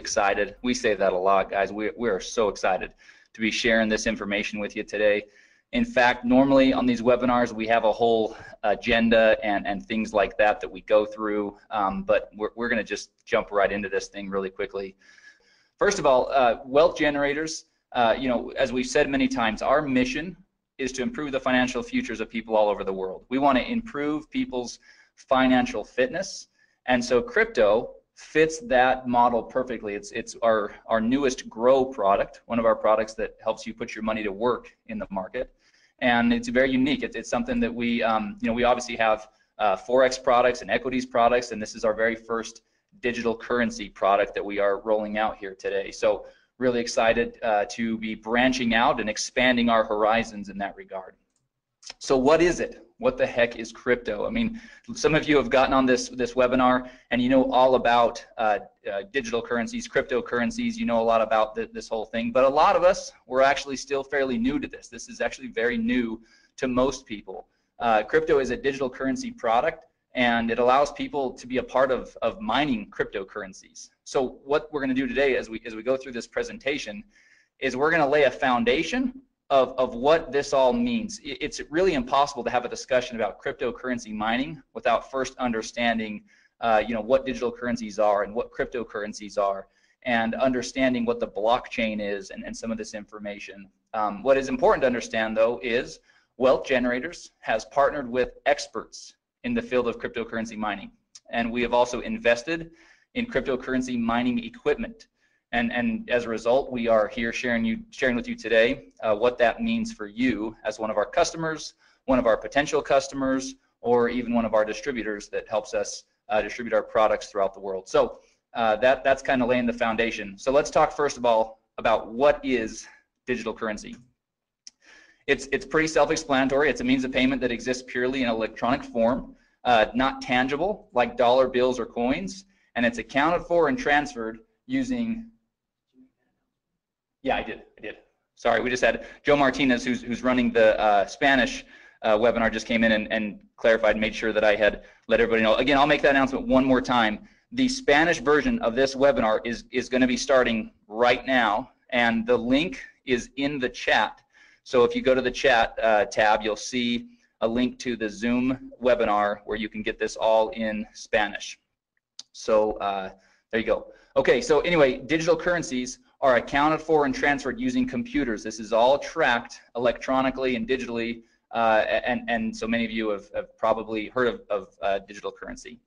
excited. We say that a lot, guys. We are so excited to be sharing this information with you today. In fact, normally on these webinars, we have a whole agenda and things like that we go through, but we're going to just jump right into this thing really quickly. First of all, wealth generators, you know, as we've said many times, our mission is to improve the financial futures of people all over the world. We want to improve people's financial fitness, and so crypto fits that model perfectly. It's our newest Grow product, one of our products that helps you put your money to work in the market, and it's very unique. It's something that we, you know, we obviously have Forex products and equities products, and this is our very first digital currency product that we are rolling out here today. So really excited to be branching out and expanding our horizons in that regard. So what is it? What the heck is crypto? I mean, some of you have gotten on this webinar and you know all about digital currencies, cryptocurrencies. You know a lot about this whole thing, but a lot of us, we're actually still fairly new to this. This is actually very new to most people. Crypto is a digital currency product, and it allows people to be a part of mining cryptocurrencies. So what we're going to do today as we go through this presentation is we're going to lay a foundation of what this all means. It's really impossible to have a discussion about cryptocurrency mining without first understanding you know, what digital currencies are and what cryptocurrencies are, and understanding what the blockchain is and some of this information. What is important to understand, though, is Wealth Generators has partnered with experts in the field of cryptocurrency mining, and we have also invested in cryptocurrency mining equipment. And as a result, we are here sharing with you today what that means for you as one of our customers, one of our potential customers, or even one of our distributors that helps us distribute our products throughout the world. So that's kind of laying the foundation. So let's talk first of all about what is digital currency. It's pretty self-explanatory. It's a means of payment that exists purely in electronic form, not tangible like dollar bills or coins, and it's accounted for and transferred using. Yeah, I did. Sorry, we just had Joe Martinez, who's running the Spanish webinar, just came in and clarified and made sure that I had let everybody know. Again, I'll make that announcement one more time. The Spanish version of this webinar is going to be starting right now, and the link is in the chat. So if you go to the chat tab, you'll see a link to the Zoom webinar where you can get this all in Spanish. So there you go. Okay, so anyway, digital currencies are accounted for and transferred using computers. This is all tracked electronically and digitally, and so many of you have probably heard of digital currency.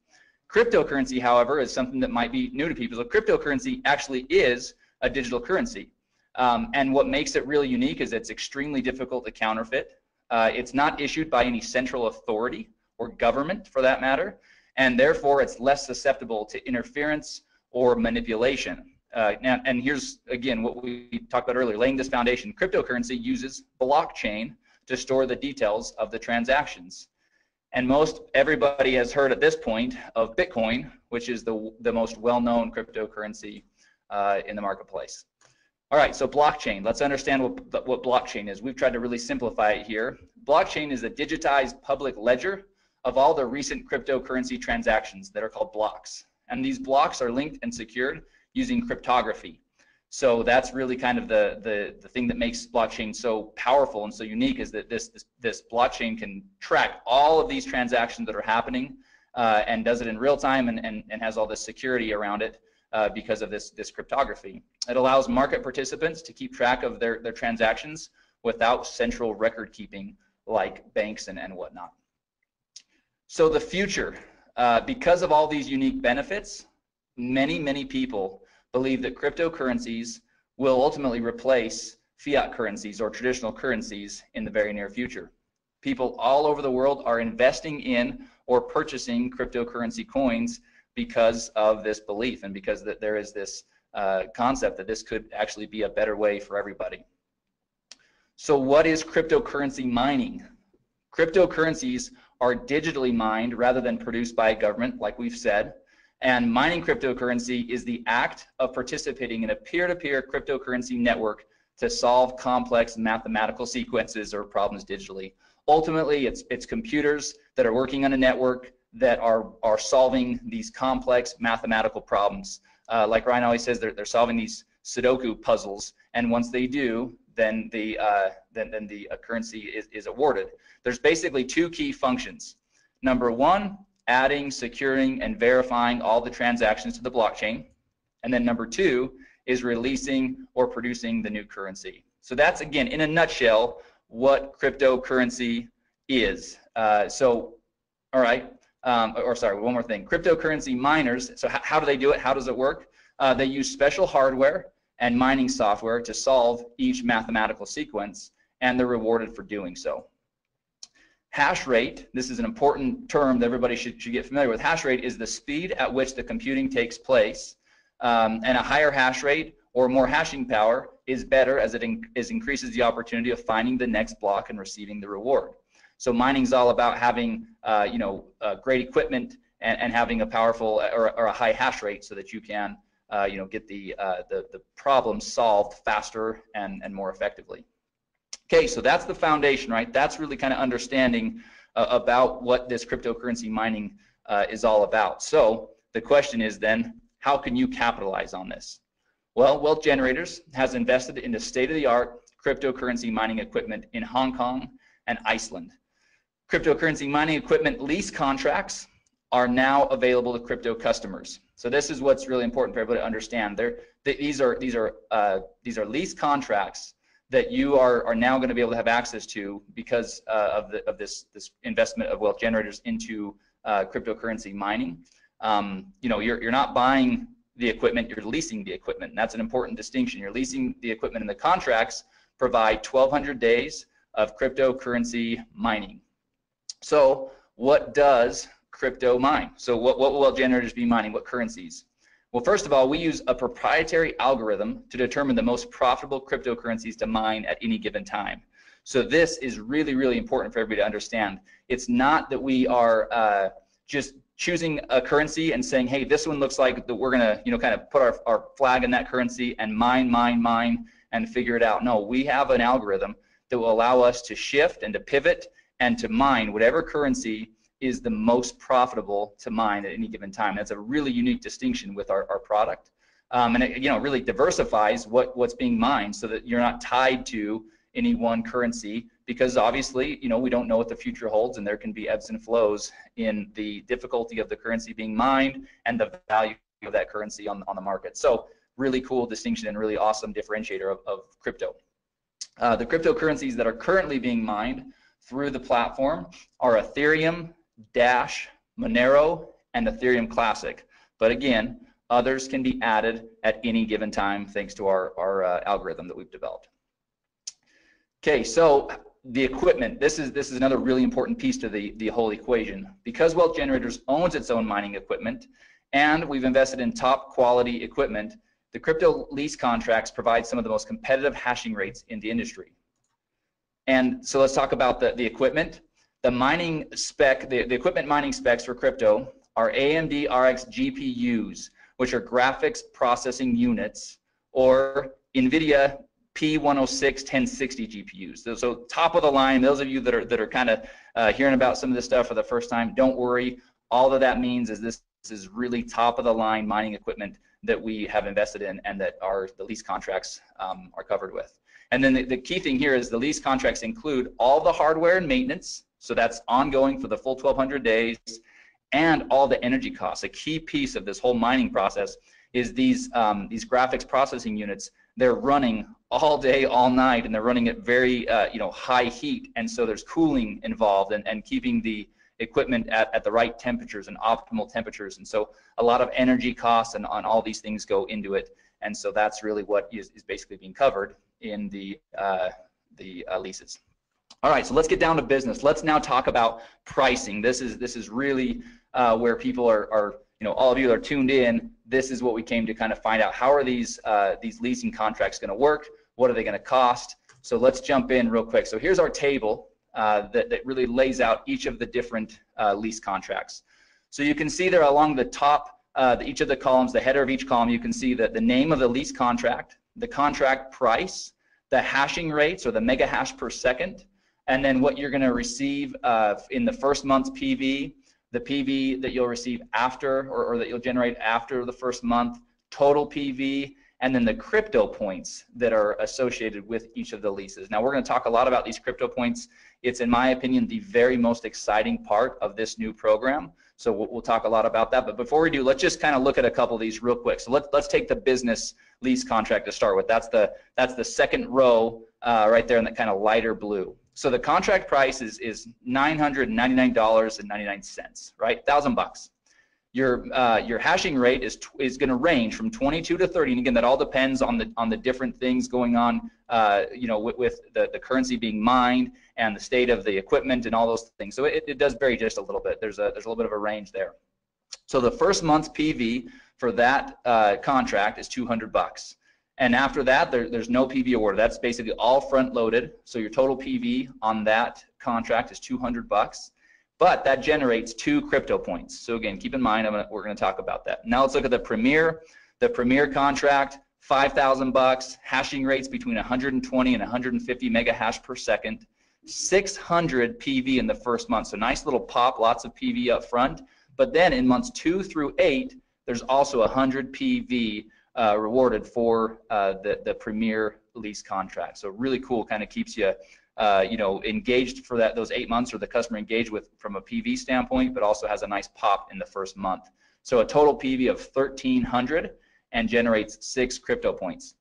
Cryptocurrency, however, is something that might be new to people. So cryptocurrency actually is a digital currency, and what makes it really unique is it's extremely difficult to counterfeit. It's not issued by any central authority or government, for that matter, and therefore it's less susceptible to interference or manipulation. Now, and here's again what we talked about earlier, laying this foundation. Cryptocurrency uses blockchain to store the details of the transactions. And most everybody has heard at this point of Bitcoin, which is the most well-known cryptocurrency in the marketplace. All right, so blockchain. Let's understand what blockchain is. We've tried to really simplify it here. Blockchain is a digitized public ledger of all the recent cryptocurrency transactions that are called blocks. And these blocks are linked and secured using cryptography. So that's really kind of the thing that makes blockchain so powerful and so unique, is that this blockchain can track all of these transactions that are happening and does it in real time and has all this security around it because of this cryptography. It allows market participants to keep track of their transactions without central record keeping like banks and whatnot. So the future, because of all these unique benefits, many people believe that cryptocurrencies will ultimately replace fiat currencies or traditional currencies in the very near future. People all over the world are investing in or purchasing cryptocurrency coins because of this belief and because that there is this concept that this could actually be a better way for everybody. So what is cryptocurrency mining? Cryptocurrencies are digitally mined rather than produced by a government, like we've said. And mining cryptocurrency is the act of participating in a peer-to-peer cryptocurrency network to solve complex mathematical sequences or problems digitally. Ultimately, it's computers that are working on a network that are solving these complex mathematical problems like Ryan always says, they're solving these Sudoku puzzles, and once they do, then the currency is awarded. There's basically two key functions. Number one, adding, securing, and verifying all the transactions to the blockchain. And then number two is releasing or producing the new currency. So that's, again, in a nutshell, what cryptocurrency is. All right, sorry, one more thing. Cryptocurrency miners, so how do they do it? How does it work? They use special hardware and mining software to solve each mathematical sequence, and they're rewarded for doing so. Hash rate, this is an important term that everybody should get familiar with. Hash rate is the speed at which the computing takes place, and a higher hash rate or more hashing power is better, as it increases the opportunity of finding the next block and receiving the reward. So mining is all about having great equipment and having a powerful or a high hash rate so that you can get the problem solved faster and more effectively. Okay, so that's the foundation, right? That's really kind of understanding about what this cryptocurrency mining is all about. So the question is then, how can you capitalize on this? Well, Wealth Generators has invested in the state-of-the-art cryptocurrency mining equipment in Hong Kong and Iceland. Cryptocurrency mining equipment lease contracts are now available to crypto customers. So this is what's really important for everybody to understand. These are lease contracts that you are now going to be able to have access to because of this investment of Wealth Generators into cryptocurrency mining. You're not buying the equipment, you're leasing the equipment, and that's an important distinction. You're leasing the equipment, and the contracts provide 1,200 days of cryptocurrency mining. So what does crypto mine? So what will Wealth Generators be mining? What currencies? Well, first of all, we use a proprietary algorithm to determine the most profitable cryptocurrencies to mine at any given time. So this is really, really important for everybody to understand. It's not that we are just choosing a currency and saying, hey, this one looks like that we're going to, kind of put our flag in that currency and mine, and figure it out. No, we have an algorithm that will allow us to shift and to pivot and to mine whatever currency is the most profitable to mine at any given time. That's a really unique distinction with our product. And it really diversifies what's being mined so that you're not tied to any one currency, because obviously, we don't know what the future holds, and there can be ebbs and flows in the difficulty of the currency being mined and the value of that currency on the market. So really cool distinction and really awesome differentiator of crypto. The cryptocurrencies that are currently being mined through the platform are Ethereum, Dash, Monero, and Ethereum Classic. But again, others can be added at any given time thanks to our algorithm that we've developed. Okay, so the equipment, this is another really important piece to the whole equation. Because Wealth Generators owns its own mining equipment, and we've invested in top quality equipment, the crypto lease contracts provide some of the most competitive hashing rates in the industry. And so let's talk about the equipment. The mining spec, the equipment mining specs for crypto are AMD RX GPUs, which are graphics processing units, or NVIDIA P106 1060 GPUs. So top of the line. Those of you that are kind of hearing about some of this stuff for the first time, don't worry. All that means is this is really top of the line mining equipment that we have invested in and that the lease contracts are covered with. And then the key thing here is the lease contracts include all the hardware and maintenance, so that's ongoing for the full 1,200 days, and all the energy costs. A key piece of this whole mining process is these graphics processing units. They're running all day, all night, and they're running at very high heat, and so there's cooling involved and keeping the equipment at the right temperatures and optimal temperatures, and so a lot of energy costs and on all these things go into it, and so that's really what is basically being covered in the leases. All right, so let's get down to business. Let's now talk about pricing. This is really where people are all of you are tuned in. This is what we came to kind of find out. How are these leasing contracts going to work? What are they going to cost? So let's jump in real quick. So here's our table that really lays out each of the different lease contracts. So you can see there along the top, each of the columns, the header of each column, you can see that the name of the lease contract, the contract price, the hashing rates or the mega hash per second, and then what you're going to receive in the first month's PV, the PV that you'll receive after or that you'll generate after the first month, total PV, and then the crypto points that are associated with each of the leases. Now we're going to talk a lot about these crypto points. It's, in my opinion, the very most exciting part of this new program. So we'll talk a lot about that. But before we do, let's just kind of look at a couple of these real quick. So let's take the business lease contract to start with. That's the second row right there in that kind of lighter blue. So the contract price is $999.99, right? $1,000. Your hashing rate is going to range from 22 to 30, and again, that all depends on the different things going on, with the currency being mined and the state of the equipment and all those things. So it does vary just a little bit. There's a little bit of a range there. So the first month's PV for that contract is $200, and after that, there's no PV awarded. That's basically all front loaded. So your total PV on that contract is $200. But that generates 2 crypto points. So again, keep in mind, we're going to talk about that. Now let's look at the Premier. The Premier contract, $5,000, hashing rates between 120 and 150 mega hash per second, 600 PV in the first month. So nice little pop, lots of PV up front. But then in months 2 through 8, there's also 100 PV rewarded for the Premier lease contract. So really cool, kind of keeps you engaged for those 8 months, or the customer engaged with from a PV standpoint, but also has a nice pop in the first month. So a total PV of 1,300 and generates 6 crypto points.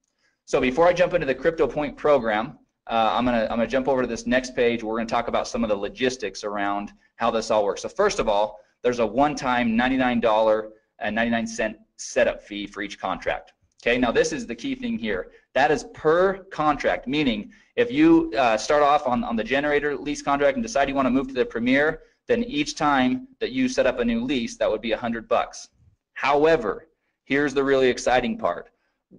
So before I jump into the crypto point program, I'm gonna jump over to this next page. We're gonna talk about some of the logistics around how this all works. So first of all, there's a one-time $99.99 setup fee for each contract. Okay, now this is the key thing here. That is per contract, meaning if you start off on the generator lease contract and decide you want to move to the Premier, then each time that you set up a new lease, that would be $100. However, here's the really exciting part.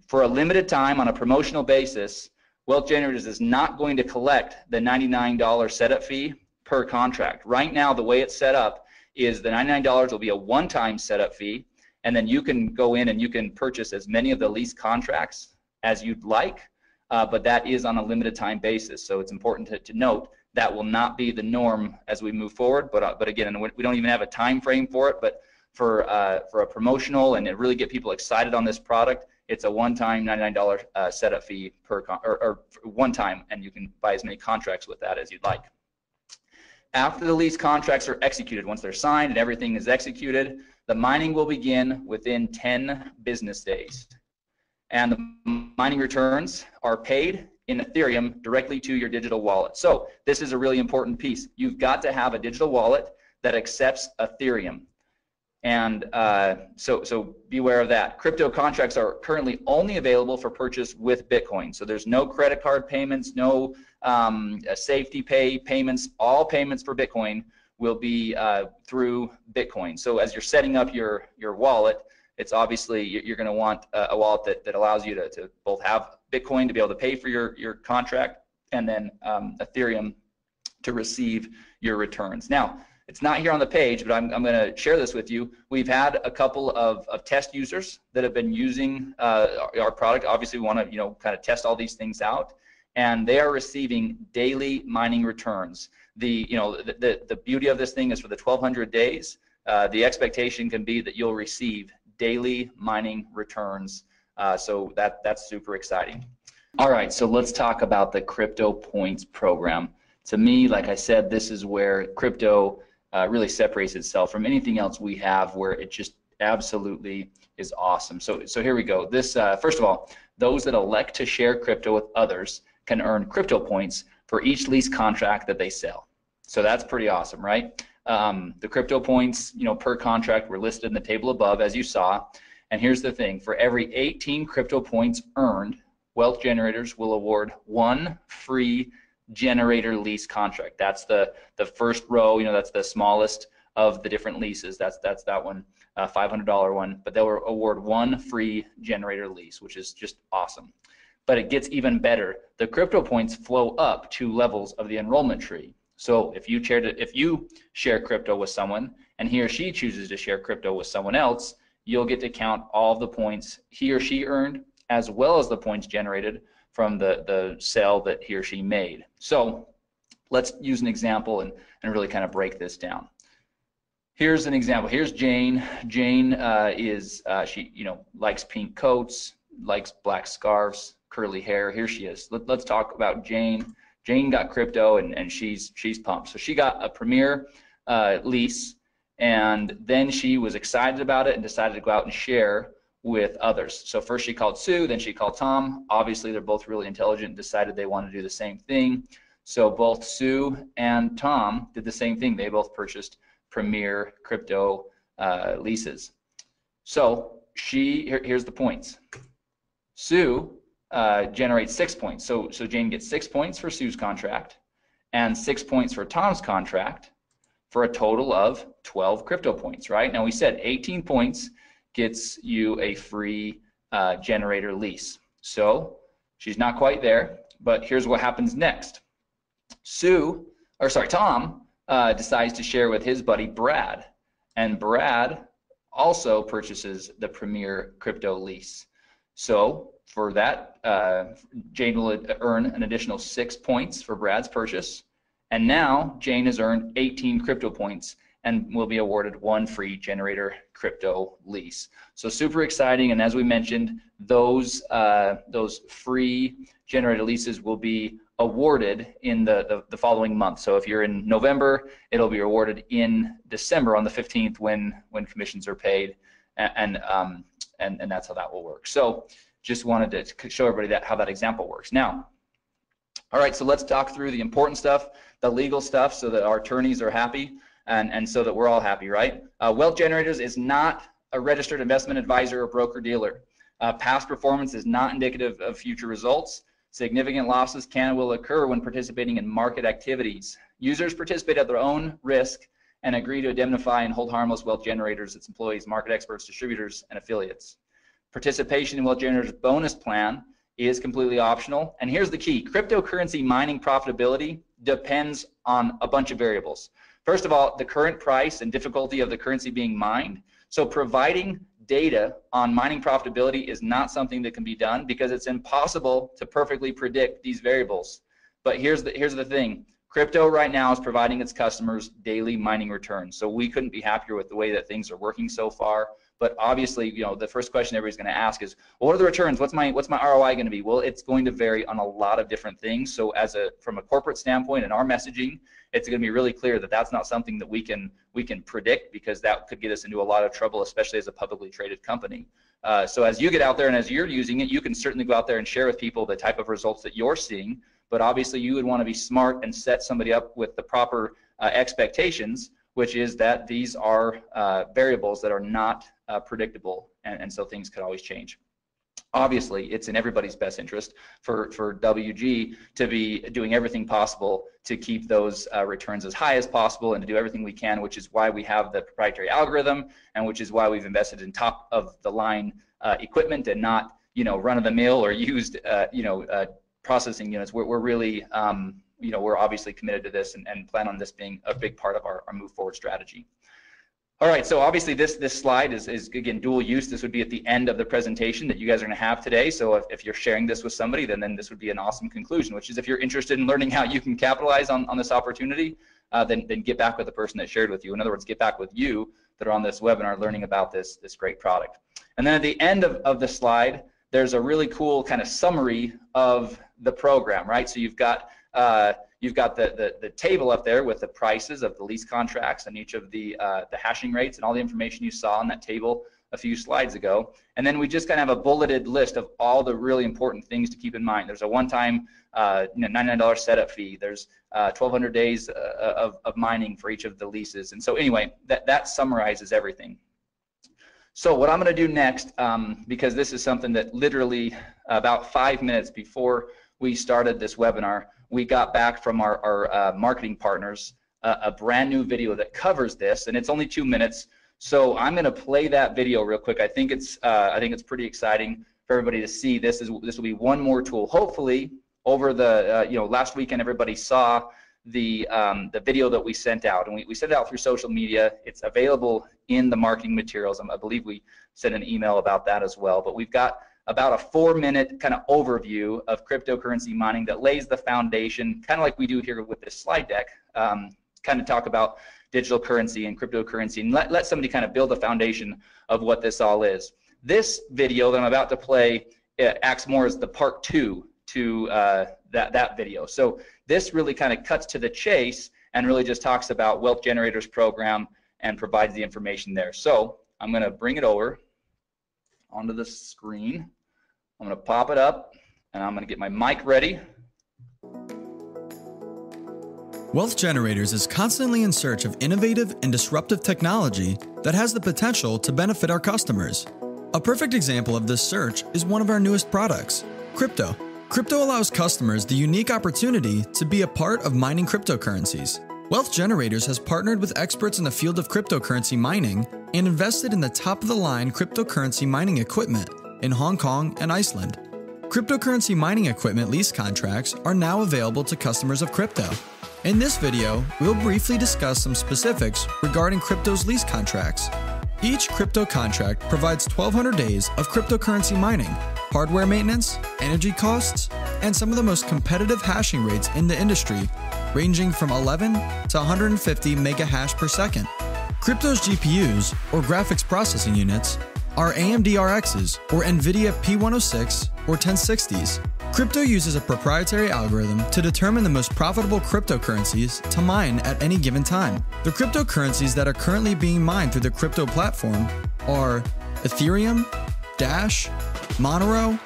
For a limited time on a promotional basis, Wealth Generators is not going to collect the $99 setup fee per contract. Right now, the way it's set up is the $99 will be a one-time setup fee, and then you can go in and you can purchase as many of the lease contracts as you'd like, but that is on a limited time basis. So it's important to note that will not be the norm as we move forward. But again, we don't even have a time frame for it. But for a promotional and to really get people excited on this product, it's a one-time $99 setup fee or one time, and you can buy as many contracts with that as you'd like. After the lease contracts are executed, once they're signed and everything is executed, the mining will begin within 10 business days. And the mining returns are paid in Ethereum directly to your digital wallet. So this is a really important piece. You've got to have a digital wallet that accepts Ethereum. And so beware of that. Crypto contracts are currently only available for purchase with Bitcoin. So there's no credit card payments, no safety payments. All payments for Bitcoin will be through Bitcoin. So as you're setting up your wallet, it's obviously you're going to want a wallet that allows you to both have Bitcoin to be able to pay for your contract, and then Ethereum to receive your returns. Now, it's not here on the page, but I'm going to share this with you. We've had a couple of test users that have been using our product. Obviously, we want to kind of test all these things out, and they are receiving daily mining returns. The beauty of this thing is for the 1,200 days, the expectation can be that you'll receive daily mining returns. So that's super exciting. All right, so let's talk about the Crypto Points program. To me, like I said, this is where crypto really separates itself from anything else we have, where it just absolutely is awesome. So here we go. This first of all, those that elect to share crypto with others can earn crypto points for each lease contract that they sell. So that's pretty awesome, right? The crypto points, per contract were listed in the table above, as you saw. And here's the thing: for every 18 crypto points earned, Wealth Generators will award 1 free generator lease contract. That's the first row. That's the smallest of the different leases. That's that one, $500 one. But they'll award 1 free generator lease, which is just awesome. But it gets even better. The crypto points flow up 2 levels of the enrollment tree. So if you share crypto with someone and he or she chooses to share crypto with someone else, you'll get to count all of the points he or she earned, as well as the points generated from the sale that he or she made. So let's use an example and really kind of break this down. Here's an example. Here's Jane. Jane she likes pink coats, likes black scarves, curly hair. Here she is. Let's talk about Jane. Jane got crypto and she's pumped. So she got a Premier lease, and then she was excited about it and decided to go out and share with others. So first she called Sue, then she called Tom. Obviously they're both really intelligent and decided they want to do the same thing. So both Sue and Tom did the same thing. They both purchased Premier crypto leases. So here's the points. Sue generates 6 points. So Jane gets 6 points for Sue's contract and 6 points for Tom's contract, for a total of 12 crypto points, right? Now we said 18 points gets you a free generator lease. So she's not quite there, but here's what happens next. Tom decides to share with his buddy Brad, and Brad also purchases the Premier crypto lease. So for that, Jane will earn an additional 6 points for Brad's purchase, and now Jane has earned 18 crypto points and will be awarded 1 free generator crypto lease. So super exciting, and as we mentioned, those free generator leases will be awarded in the following month. So if you're in November, it'll be awarded in December on the 15th when commissions are paid, and that's how that will work. So just wanted to show everybody how that example works. Now, all right, so let's talk through the important stuff, the legal stuff, so that our attorneys are happy and so that we're all happy, right? Wealth Generators is not a registered investment advisor or broker-dealer. Past performance is not indicative of future results. Significant losses can and will occur when participating in market activities. Users participate at their own risk and agree to indemnify and hold harmless Wealth Generators, its employees, market experts, distributors, and affiliates. Participation in Wealth Generators bonus plan is completely optional. And here's the key: cryptocurrency mining profitability depends on a bunch of variables. First of all, the current price and difficulty of the currency being mined. So providing data on mining profitability is not something that can be done because it's impossible to perfectly predict these variables. But here's the thing. Crypto right now is providing its customers daily mining returns. So we couldn't be happier with the way that things are working so far. But obviously, the first question everybody's going to ask is, well, what are the returns? What's my ROI going to be? Well, it's going to vary on a lot of different things. So from a corporate standpoint and our messaging, it's going to be really clear that that's not something that we can predict, because that could get us into a lot of trouble, especially as a publicly traded company. So as you get out there and as you're using it, you can certainly go out there and share with people the type of results that you're seeing. But obviously, you would want to be smart and set somebody up with the proper expectations, which is that these are variables that are not predictable, and so things could always change. Obviously, it's in everybody's best interest for WG to be doing everything possible to keep those returns as high as possible and to do everything we can, which is why we have the proprietary algorithm and which is why we've invested in top of the line equipment and not run-of-the-mill or used processing units. We're really we're obviously committed to this and plan on this being a big part of our move forward strategy. All right, so obviously this slide is again dual use. This would be at the end of the presentation that you guys are going to have today. So if you're sharing this with somebody, then this would be an awesome conclusion, which is if you're interested in learning how you can capitalize on this opportunity, then get back with the person that shared with you. In other words, get back with you that are on this webinar learning about this great product. And then at the end of the slide, there's a really cool kind of summary of the program, right? So you've got the table up there with the prices of the lease contracts and each of the hashing rates and all the information you saw on that table a few slides ago. And then we just kind of have a bulleted list of all the really important things to keep in mind. There's a one-time $99 setup fee. There's 1,200 days of mining for each of the leases. And so anyway, that summarizes everything. So what I'm going to do next, because this is something that literally about 5 minutes before we started this webinar, we got back from our marketing partners a brand new video that covers this, and it's only 2 minutes. So I'm going to play that video real quick. I think it's pretty exciting for everybody to see. This will be one more tool. Hopefully, over the last weekend, everybody saw the video that we sent out, and we sent it out through social media. It's available in the marketing materials. I believe we sent an email about that as well. But we've got about a 4-minute kind of overview of cryptocurrency mining that lays the foundation, kind of like we do here with this slide deck, kind of talk about digital currency and cryptocurrency, and let somebody kind of build a foundation of what this all is. This video that I'm about to play acts more as the part 2 to that video. So this really kind of cuts to the chase and really just talks about Wealth Generators program and provides the information there. So I'm going to bring it over onto the screen. I'm going to pop it up, and I'm going to get my mic ready. Wealth Generators is constantly in search of innovative and disruptive technology that has the potential to benefit our customers. A perfect example of this search is one of our newest products, crypto. Crypto allows customers the unique opportunity to be a part of mining cryptocurrencies. Wealth Generators has partnered with experts in the field of cryptocurrency mining and invested in the top-of-the-line cryptocurrency mining equipment in Hong Kong and Iceland. Cryptocurrency mining equipment lease contracts are now available to customers of crypto. In this video, we'll briefly discuss some specifics regarding crypto's lease contracts. Each crypto contract provides 1,200 days of cryptocurrency mining, hardware maintenance, energy costs, and some of the most competitive hashing rates in the industry, ranging from 11 to 150 mega hash per second. Crypto's GPUs, or graphics processing units, are AMD RXs, or NVIDIA P106 or 1060s. Crypto uses a proprietary algorithm to determine the most profitable cryptocurrencies to mine at any given time. The cryptocurrencies that are currently being mined through the crypto platform are Ethereum, Dash, Monero,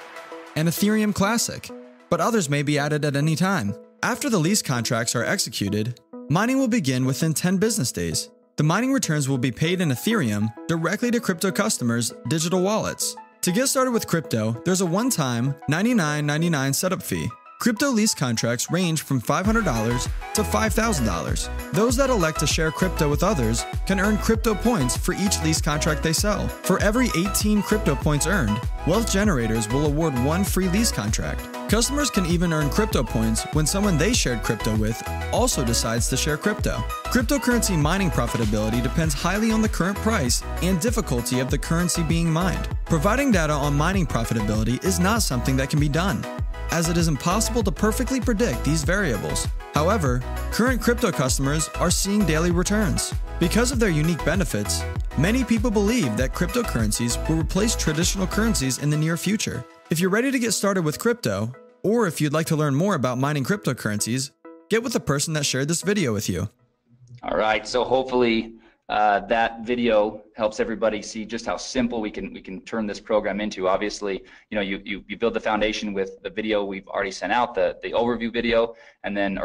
and Ethereum Classic, but others may be added at any time. After the lease contracts are executed, mining will begin within 10 business days. The mining returns will be paid in Ethereum directly to crypto customers' digital wallets. To get started with crypto, there's a one-time $99.99 setup fee. Crypto lease contracts range from $500 to $5,000. Those that elect to share crypto with others can earn crypto points for each lease contract they sell. For every 18 crypto points earned, Wealth Generators will award one free lease contract. Customers can even earn crypto points when someone they shared crypto with also decides to share crypto. Cryptocurrency mining profitability depends highly on the current price and difficulty of the currency being mined. Providing data on mining profitability is not something that can be done, as it is impossible to perfectly predict these variables. However, current crypto customers are seeing daily returns. Because of their unique benefits, many people believe that cryptocurrencies will replace traditional currencies in the near future. If you're ready to get started with crypto, or if you'd like to learn more about mining cryptocurrencies, get with the person that shared this video with you. All right, so hopefully that video helps everybody see just how simple we can turn this program into. Obviously, you know, you build the foundation with the video we've already sent out, the overview video, and then,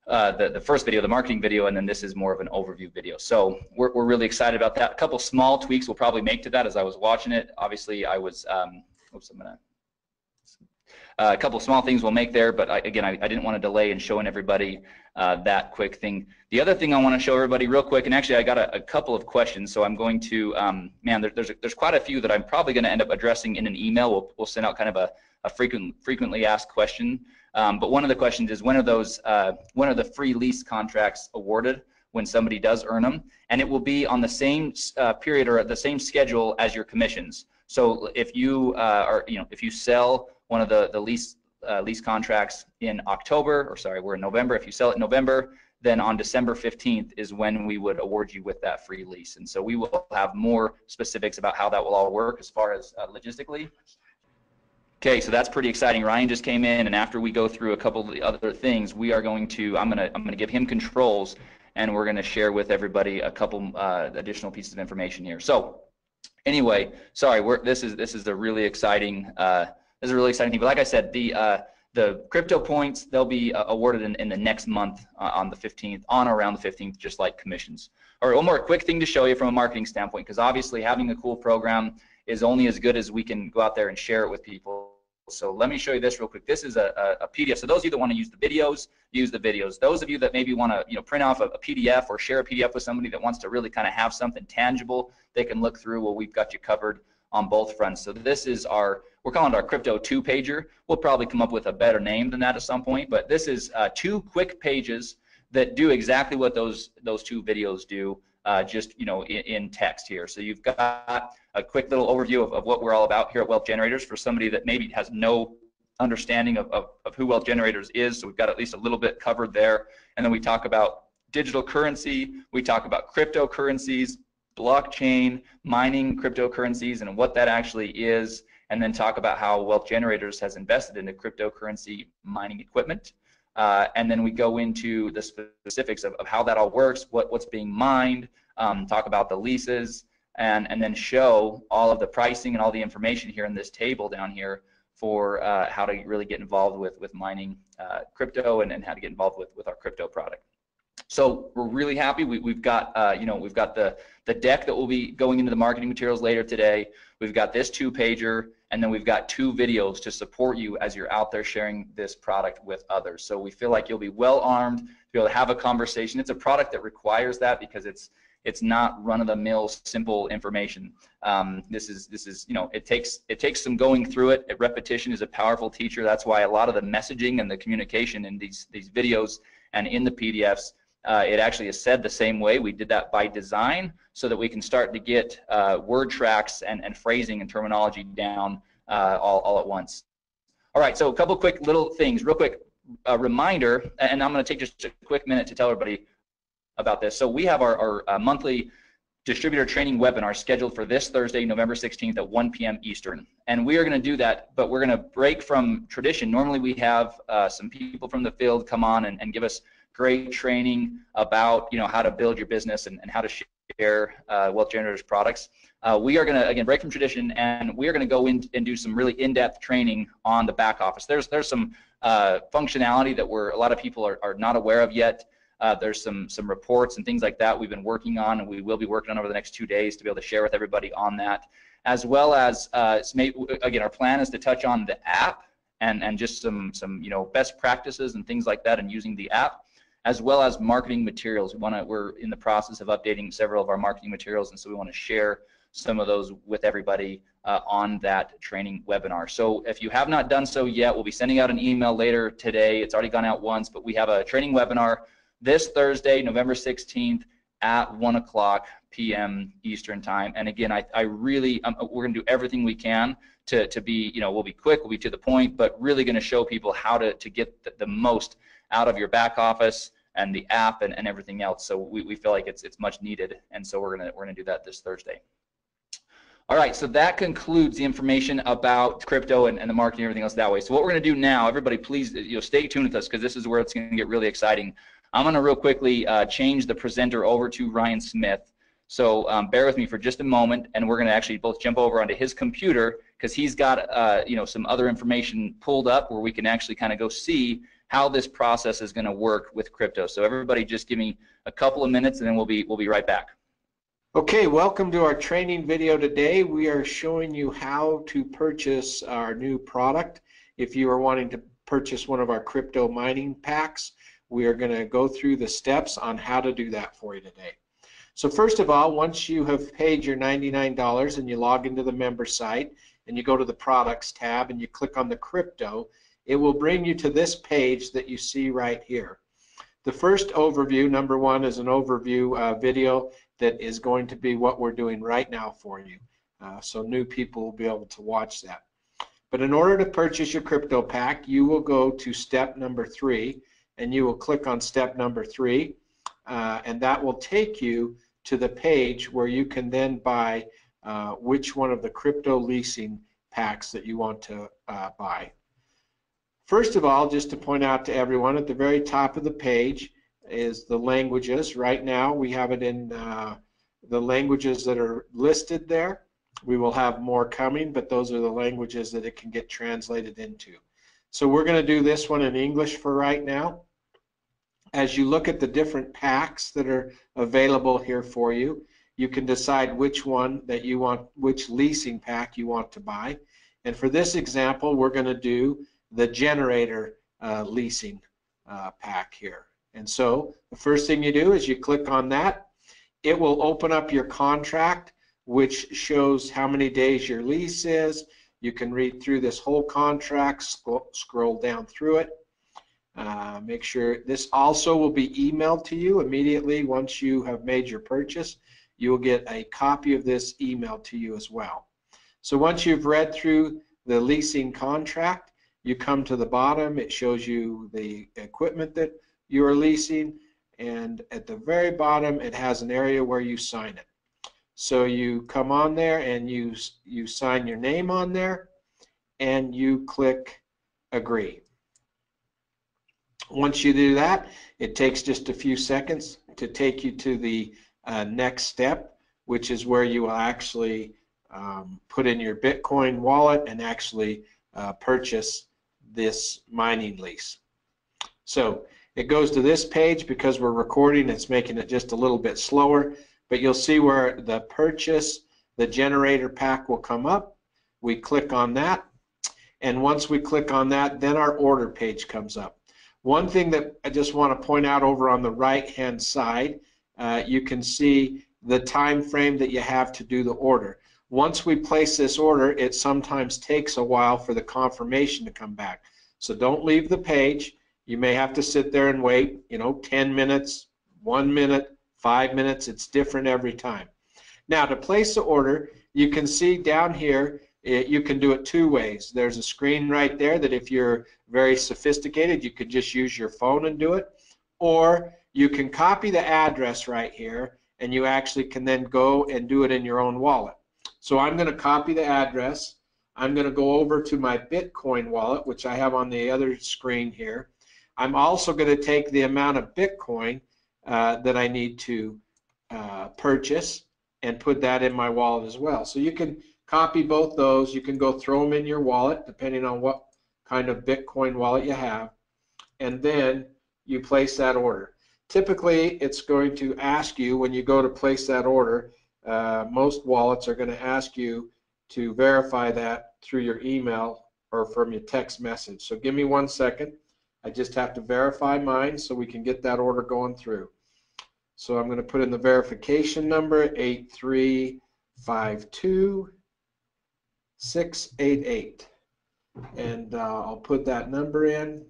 the first video, the marketing video, and then this is more of an overview video. So we're really excited about that. A couple small tweaks we'll probably make to that as I was watching it. Obviously, I was, a couple small things we'll make there, but I didn't want to delay in showing everybody that quick thing. The other thing I want to show everybody real quick, and actually I got a couple of questions, so I'm going to, there's quite a few that I'm probably going to end up addressing in an email. We'll send out kind of a frequently asked question. But one of the questions is, when are the free lease contracts awarded when somebody does earn them? And it will be on the same period or at the same schedule as your commissions. So if you if you sell one of the lease contracts in October, or sorry, we're in November. If you sell it in November, then on December 15th is when we would award you with that free lease. And so we will have more specifics about how that will all work as far as logistically. Okay, so that's pretty exciting. Ryan just came in, and after we go through a couple of the other things, we are going to, I'm gonna give him controls, and we're gonna share with everybody a couple additional pieces of information here. So anyway, sorry, this is a really exciting thing. But like I said, the crypto points, they'll be awarded in the next month on the 15th, on or around the 15th, just like commissions. All right, one more quick thing to show you from a marketing standpoint, because obviously having a cool program is only as good as we can go out there and share it with people. So let me show you this real quick. This is a PDF. So those of you that want to use the videos, use the videos. Those of you that maybe want to print off a PDF or share a PDF with somebody that wants to really kind of have something tangible they can look through, well, we've got you covered on both fronts. So this is we're calling it our Crypto 2-pager. We'll probably come up with a better name than that at some point, but this is 2 quick pages that do exactly what those 2 videos do, just in text here. So you've got a quick little overview of what we're all about here at Wealth Generators for somebody that maybe has no understanding of who Wealth Generators is. So we've got at least a little bit covered there, and then we talk about digital currency, we talk about cryptocurrencies, blockchain, mining cryptocurrencies and what that actually is, and then talk about how Wealth Generators has invested into cryptocurrency mining equipment. And then we go into the specifics of how that all works, what's being mined, talk about the leases, and then show all of the pricing and all the information here in this table down here for how to really get involved with mining crypto and how to get involved with our crypto product. So we're really happy. We've got we've got the deck that will be going into the marketing materials later today. We've got this 2-pager, and then we've got 2 videos to support you as you're out there sharing this product with others. So we feel like you'll be well armed to be able to have a conversation. It's a product that requires that because it's not run-of-the-mill simple information. This is it takes some going through it. Repetition is a powerful teacher. That's why a lot of the messaging and the communication in these videos and in the PDFs, it actually is said the same way. We did that by design so that we can start to get word tracks and phrasing and terminology down all at once. All right, so a couple quick little things, real quick reminder, and I'm going to take just a quick minute to tell everybody about this. So we have our monthly distributor training webinar scheduled for this Thursday, November 16th at 1 p.m. Eastern. And we are going to do that, but we're going to break from tradition. Normally we have some people from the field come on and give us great training about how to build your business and how to share Wealth Generators products. We are going to again break from tradition, and we are going to go in and do some really in-depth training on the back office. There's some functionality that a lot of people are not aware of yet. There's some reports and things like that we've been working on, and we will be working on over the next 2 days to be able to share with everybody on that, as well as again, our plan is to touch on the app and just some best practices and things like that and using the app, as well as marketing materials. We're in the process of updating several of our marketing materials, and so we want to share some of those with everybody on that training webinar. So if you have not done so yet, we'll be sending out an email later today. It's already gone out once, but we have a training webinar this Thursday, November 16th at 1 p.m. Eastern time. And again, we're going to do everything we can to be, we'll be quick, we'll be to the point, but really going to show people how to get the most out of your back office and the app and everything else. So we feel like it's much needed, and so we're gonna do that this Thursday. All right, so that concludes the information about crypto and the marketing and everything else that way. So what we're gonna do now, everybody please stay tuned with us, because this is where it's gonna get really exciting. I'm gonna real quickly change the presenter over to Ryan Smith. So bear with me for just a moment, and we're gonna actually both jump over onto his computer, because he's got some other information pulled up where we can actually kind of go see how this process is going to work with crypto. So everybody just give me a couple of minutes, and then we'll be right back. Okay, welcome to our training video today. We are showing you how to purchase our new product. If you are wanting to purchase one of our crypto mining packs, we are going to go through the steps on how to do that for you today. So first of all, once you have paid your $99 and you log into the member site and you go to the products tab and you click on the crypto, it will bring you to this page that you see right here. The first overview, number one, is an overview video that is going to be what we're doing right now for you. So new people will be able to watch that. But in order to purchase your crypto pack, you will go to step number 3, and you will click on step number 3, and that will take you to the page where you can then buy which one of the crypto leasing packs that you want to buy. First of all, just to point out to everyone, at the very top of the page is the languages. Right now we have it in the languages that are listed there. We will have more coming, but those are the languages that it can get translated into. So we're going to do this one in English for right now. As you look at the different packs that are available here for you, you can decide which one that you want, which leasing pack you want to buy. And for this example, we're going to do the generator leasing pack here. And so the first thing you do is you click on that. It will open up your contract, which shows how many days your lease is. You can read through this whole contract, scroll down through it. Make sure this also will be emailed to you immediately once you have made your purchase. You will get a copy of this emailed to you as well. So once you've read through the leasing contract, you come to the bottom. It shows you the equipment that you are leasing, and at the very bottom it has an area where you sign it. So you come on there and you sign your name on there and you click agree. Once you do that, it takes just a few seconds to take you to the next step, which is where you will actually put in your Bitcoin wallet and actually purchase this mining lease. So it goes to this page. Because we're recording, it's making it just a little bit slower, but you'll see where the purchase, the generator pack will come up. We click on that, and once we click on that, then our order page comes up. One thing that I just want to point out over on the right hand side, you can see the time frame that you have to do the order. Once we place this order, it sometimes takes a while for the confirmation to come back. So don't leave the page. You may have to sit there and wait, 10 minutes, 1 minute, 5 minutes. It's different every time. Now, to place the order, you can see down here, you can do it two ways. There's a screen right there that if you're very sophisticated, you could just use your phone and do it. Or you can copy the address right here, and you actually can then go and do it in your own wallet. So I'm going to copy the address. I'm going to go over to my Bitcoin wallet, which I have on the other screen here. I'm also going to take the amount of Bitcoin that I need to purchase and put that in my wallet as well. So you can copy both those. You can go throw them in your wallet, depending on what kind of Bitcoin wallet you have, and then you place that order. Typically, it's going to ask you when you go to place that order, most wallets are going to ask you to verify that through your email or from your text message. So give me 1 second. I just have to verify mine so we can get that order going through. So I'm going to put in the verification number, 8352688. And I'll put that number in,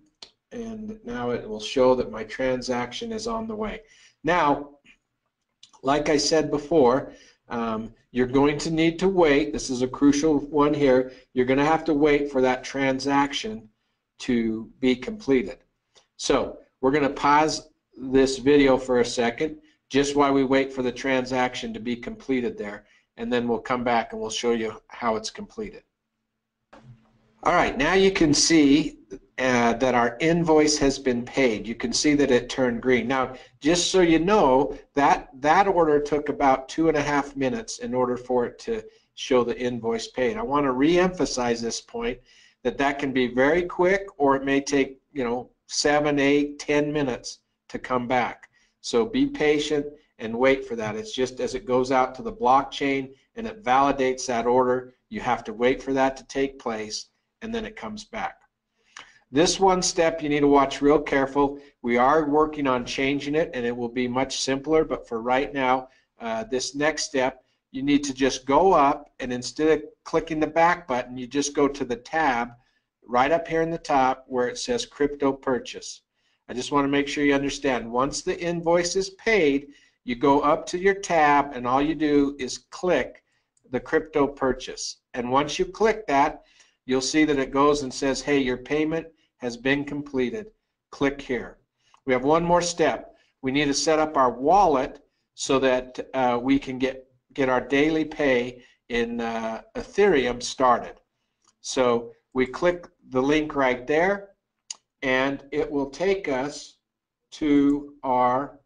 and now it will show that my transaction is on the way. Now, like I said before, you're going to need to wait. This is a crucial one here. You're going to have to wait for that transaction to be completed. So we're going to pause this video for a second just while we wait for the transaction to be completed there, and then we'll come back and we'll show you how it's completed. All right, now you can see that our invoice has been paid. You can see that it turned green. Now, just so you know, that order took about 2.5 minutes in order for it to show the invoice paid. I want to re-emphasize this point, that can be very quick, or it may take 7, 8, 10 minutes to come back. So be patient and wait for that. It's just as it goes out to the blockchain and it validates that order, you have to wait for that to take place, and then it comes back. This one step you need to watch real careful. We are working on changing it, and it will be much simpler, but for right now, this next step, you need to just go up, and instead of clicking the back button, you just go to the tab right up here in the top where it says Crypto Purchase. I just want to make sure you understand. Once the invoice is paid, you go up to your tab, and all you do is click the Crypto Purchase. And once you click that, you'll see that it goes and says, hey, your payment has been completed. Click here. We have one more step. We need to set up our wallet so that we can get our daily pay in Ethereum started. So we click the link right there, and it will take us to our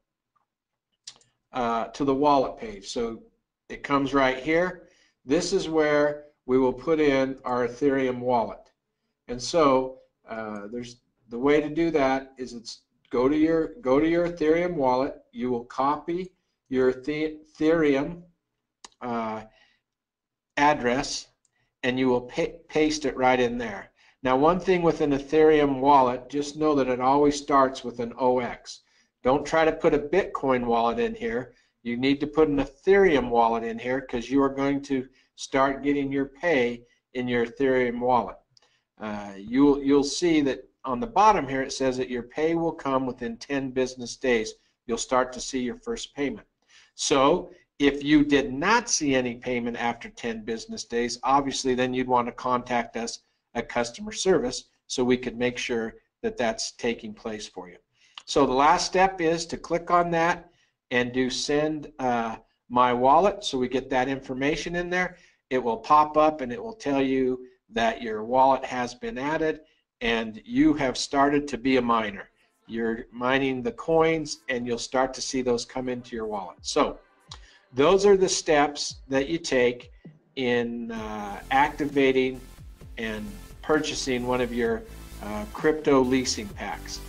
to the wallet page. So it comes right here. This is where we will put in our Ethereum wallet. And so there's the way to do that is go to your Ethereum wallet. You will copy your Ethereum address, and you will paste it right in there. Now, one thing with an Ethereum wallet, just know that it always starts with an OX. Don't try to put a Bitcoin wallet in here. You need to put an Ethereum wallet in here, because you are going to start getting your pay in your Ethereum wallet. You'll see that on the bottom here it says that your pay will come within 10 business days. You'll start to see your first payment. So if you did not see any payment after 10 business days, obviously then you'd want to contact us at customer service so we could make sure that that's taking place for you. So the last step is to click on that and do send my wallet, so we get that information in there. It will pop up and it will tell you that your wallet has been added and you have started to be a miner. You're mining the coins and you'll start to see those come into your wallet. So those are the steps that you take in activating and purchasing one of your crypto leasing packs.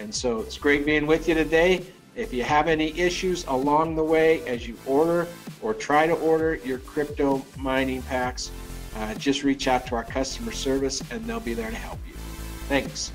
And so it's great being with you today. If you have any issues along the way as you order or try to order your crypto mining packs, just reach out to our customer service and they'll be there to help you. Thanks.